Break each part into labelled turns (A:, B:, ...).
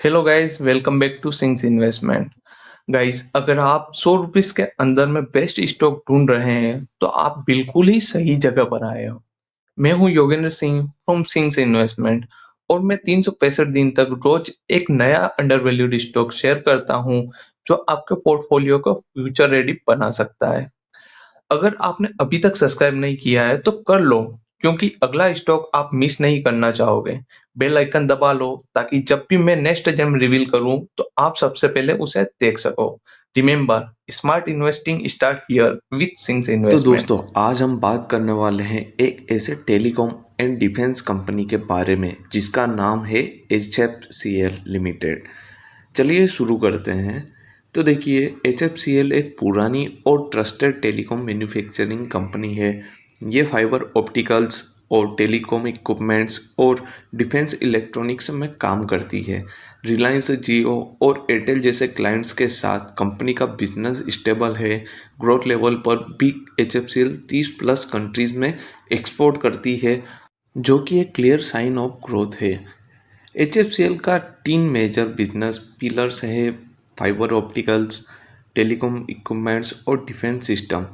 A: Hello guys, welcome back to sings investment. Guys, अगर आप 100 rupees के अंदर में बेस्ट स्टॉक ढूंढ रहे हैं तो आप बिल्कुल ही सही जगह पर आए हो। मैं हूं Yogendra Singh from sings investment और मैं 365 दिन तक रोज एक नया अंडर वैल्यूड स्टॉक शेयर करता हूं जो आपके पोर्टफोलियो को फ्यूचर रेडी बना सकता है। अगर आपने अभी तक सब्सक्राइब नहीं किया है तो कर लो, क्योंकि अगला स्टॉक आप मिस नहीं करना चाहोगे। बेल आइकन दबा लो ताकि जब भी मैं नेक्स्ट जेम रिवील करूं तो आप सबसे पहले उसे देख सको। Remember, smart investing start here with sings
B: तो
A: इन्वेस्टमेंट।
B: दोस्तों आज हम बात करने वाले हैं एक ऐसे टेलीकॉम एंड डिफेंस कंपनी के बारे में जिसका नाम है HFCL लिमिटेड। चलिए शुरू करते हैं। तो देखिए, HFCL एक पुरानी और ट्रस्टेड टेलीकॉम मैन्युफैक्चरिंग कंपनी है। ये फाइबर ऑप्टिकल्स और टेलीकॉम इक्विपमेंट्स और डिफेंस इलेक्ट्रॉनिक्स में काम करती है। रिलायंस जियो और एयरटेल जैसे क्लाइंट्स के साथ कंपनी का बिजनेस स्टेबल है। ग्रोथ लेवल पर भी HFCL 30 प्लस कंट्रीज में एक्सपोर्ट करती है, जो कि एक क्लियर साइन ऑफ ग्रोथ है। HFCL का तीन मेजर बिजनेस पिलर्स है: फाइबर ऑप्टिकल्स, टेलीकॉम इक्विपमेंट्स और डिफेंस सिस्टम।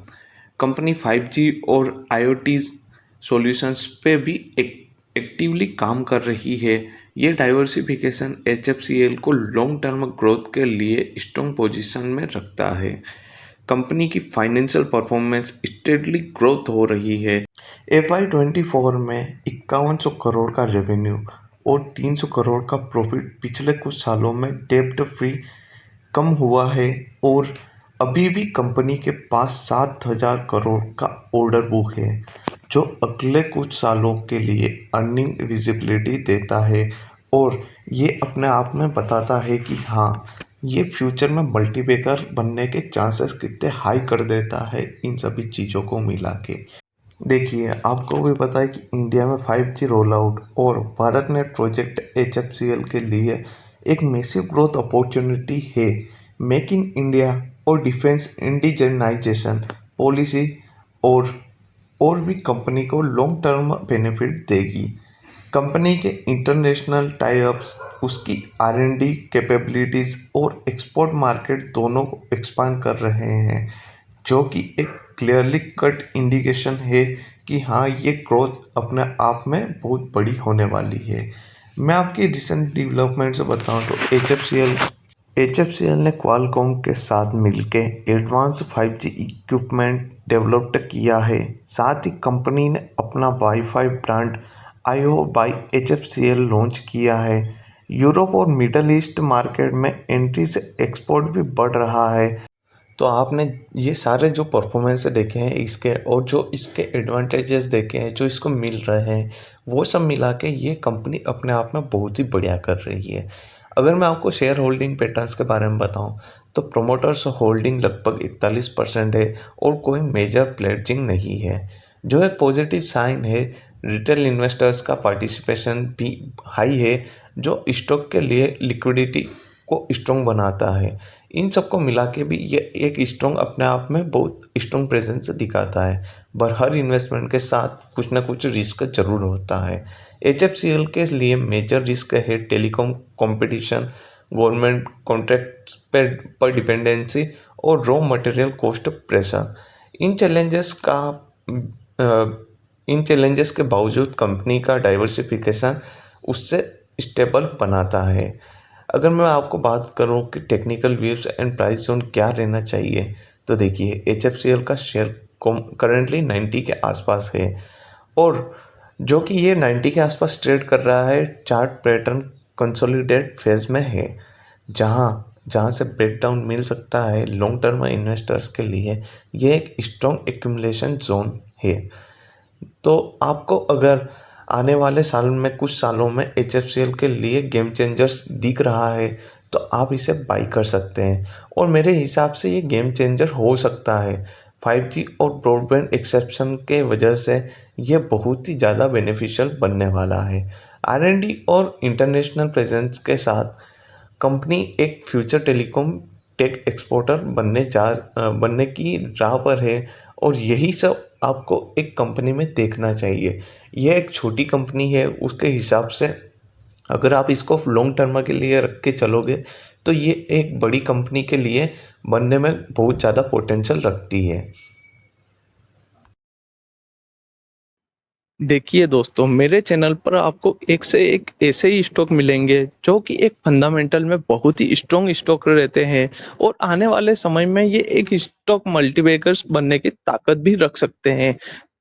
B: कंपनी 5G और IoT सॉल्यूशंस पे भी एक्टिवली काम कर रही है। ये डाइवर्सिफिकेशन HFCL को लॉन्ग टर्म ग्रोथ के लिए स्ट्रॉन्ग पोजीशन में रखता है। कंपनी की फाइनेंशियल परफॉर्मेंस स्टेडली ग्रोथ हो रही है। FY24 में 5100 करोड़ का रेवेन्यू और 300 करोड़ का प्रॉफिट पिछले कुछ सालों में डेब्ट फ्री कम हुआ है, और अभी भी कंपनी के पास 7,000 करोड़ का ऑर्डर बुक है, जो अगले कुछ सालों के लिए अर्निंग विजिबिलिटी देता है। और ये अपने आप में बताता है कि हाँ, ये फ्यूचर में मल्टीबैगर बनने के चांसेस कितने हाई कर देता है इन सभी चीज़ों को मिला के। देखिए, आपको भी पता है कि इंडिया में 5G रोल आउट और भारत नेट प्रोजेक्ट HFCL के लिए एक मैसिव ग्रोथ अपॉर्चुनिटी है। मेक इन इंडिया और डिफेंस इंडिजनाइजेशन पॉलिसी और और भी कंपनी को लॉन्ग टर्म बेनिफिट देगी। कंपनी के इंटरनेशनल टाई अप्स उसकी R&D कैपेबिलिटीज़ और एक्सपोर्ट मार्केट दोनों को एक्सपांड कर रहे हैं, जो कि एक क्लियरली कट इंडिकेशन है कि हाँ, ये ग्रोथ अपने आप में बहुत बड़ी होने वाली है। मैं आपकी रिसेंट डेवलपमेंट से बताऊं तो HFCL ने क्वालकॉम के साथ मिलके एडवांस 5G इक्विपमेंट डेवलप किया है। साथ ही कंपनी ने अपना wifi brand IO by HFCL launch किया है। यूरोप और मिडल ईस्ट मार्केट में एंट्री से एक्सपोर्ट भी बढ़ रहा है। तो आपने ये सारे जो परफॉर्मेंस देखे हैं इसके, और जो इसके एडवांटेजेस देखे हैं जो इसको मिल रहे हैं, वो सब मिला के ये कंपनी अपने आप में बहुत ही बढ़िया कर रही है। अगर मैं आपको शेयर होल्डिंग पैटर्न्स के बारे में बताऊं तो प्रोमोटर्स होल्डिंग लगभग 41% है और कोई मेजर प्लेजिंग नहीं है, जो एक पॉजिटिव साइन है। रिटेल इन्वेस्टर्स का पार्टिसिपेशन भी हाई है, जो स्टॉक के लिए लिक्विडिटी को स्ट्रॉन्ग बनाता है। इन सबको मिला के भी ये एक स्ट्रॉन्ग, अपने आप में बहुत स्ट्रॉन्ग प्रेजेंस दिखाता है। पर हर इन्वेस्टमेंट के साथ कुछ ना कुछ रिस्क जरूर होता है। HFCL के लिए मेजर रिस्क है टेलीकॉम कंपटीशन, गवर्नमेंट कॉन्ट्रैक्ट्स पर डिपेंडेंसी और रॉ मटेरियल कॉस्ट प्रेशर। इन चैलेंजेस का इन चैलेंजेस के बावजूद कंपनी का डाइवर्सिफिकेशन उससे स्टेबल बनाता है। अगर मैं आपको बात करूं कि technical views and price zone क्या रहना चाहिए, तो देखिए, HFCL का शेयर करेंटली 90 के आसपास है, और जो कि ये 90 के आसपास ट्रेड कर रहा है। चार्ट पैटर्न कंसोलिडेट फेज में है, जहां जहां से ब्रेकडाउन मिल सकता है लॉन्ग टर्म इन्वेस्टर्स के लिए। ये एक स्ट्रॉन्ग एक्यूमुलेशन जोन है। तो आपको अगर आने वाले साल में, कुछ सालों में HFCL के लिए गेम चेंजर्स दिख रहा है तो आप इसे बाई कर सकते हैं, और मेरे हिसाब से ये गेम चेंजर हो सकता है। 5G और ब्रॉडबैंड एक्सेप्शन के वजह से ये बहुत ही ज़्यादा बेनिफिशियल बनने वाला है। R&D और इंटरनेशनल प्रेजेंस के साथ कंपनी एक फ्यूचर टेलीकॉम टेक एक्सपोर्टर बनने की राह पर है, और यही सब आपको एक कंपनी में देखना चाहिए। यह एक छोटी कंपनी है, उसके हिसाब से अगर आप इसको लॉन्ग टर्म के लिए रख के चलोगे तो ये एक बड़ी कंपनी के लिए बनने में बहुत ज़्यादा पोटेंशियल रखती है।
A: देखिए दोस्तों, मेरे चैनल पर आपको एक से एक ऐसे ही स्टॉक मिलेंगे जो कि एक फंडामेंटल में बहुत ही स्ट्रॉन्ग स्टॉक रहते हैं और आने वाले समय में ये एक स्टॉक मल्टीबैगर्स बनने की ताकत भी रख सकते हैं।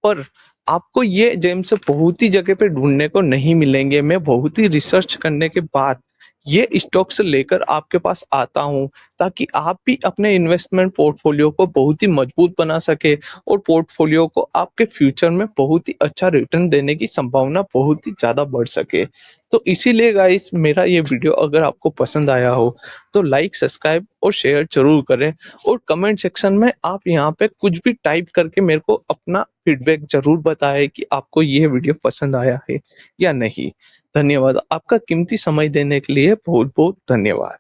A: पर आपको ये जेम्स बहुत ही जगह पे ढूंढने को नहीं मिलेंगे। मैं बहुत ही रिसर्च करने के बाद ये स्टॉक्स लेकर आपके पास आता हूँ, ताकि आप भी अपने इन्वेस्टमेंट पोर्टफोलियो को बहुत ही मजबूत बना सके और पोर्टफोलियो को आपके फ्यूचर में बहुत ही अच्छा रिटर्न देने की संभावना बहुत ही ज़्यादा बढ़ सके। तो इसीलिए गाइस, मेरा ये वीडियो अगर आपको पसंद आया हो तो लाइक, सब्सक्राइब और शेयर ज़रूर करें और कमेंट सेक्शन में आप यहाँ पे कुछ भी टाइप करके मेरे को अपना फीडबैक ज़रूर बताएँ कि आपको ये वीडियो पसंद आया है या नहीं। धन्यवाद। आपका कीमती समय देने के लिए बहुत-बहुत धन्यवाद।